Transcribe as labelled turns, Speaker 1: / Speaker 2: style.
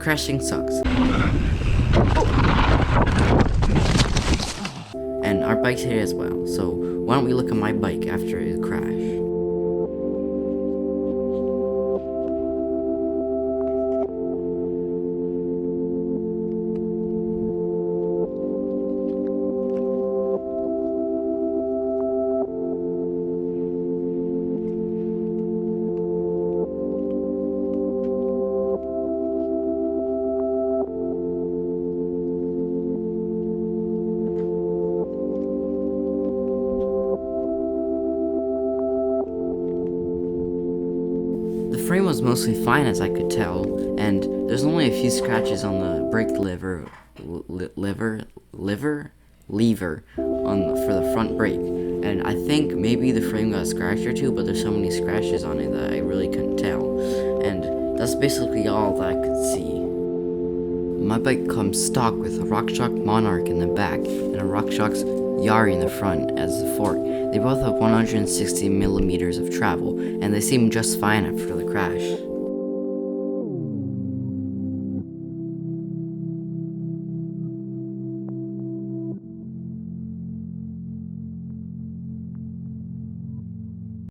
Speaker 1: crashing sucks. And our bike's here as well, so why don't we look at my bike after it crashed. The frame was mostly fine as I could tell, and there's only a few scratches on the brake lever for the front brake. And I think maybe the frame got scratched or two, but there's so many scratches on it that I really couldn't tell. And that's basically all that I could see. My bike comes stock with a RockShox Monarch in the back and a RockShox Yari in the front as the fork. They both have 160 millimeters of travel, and they seem just fine after the crash.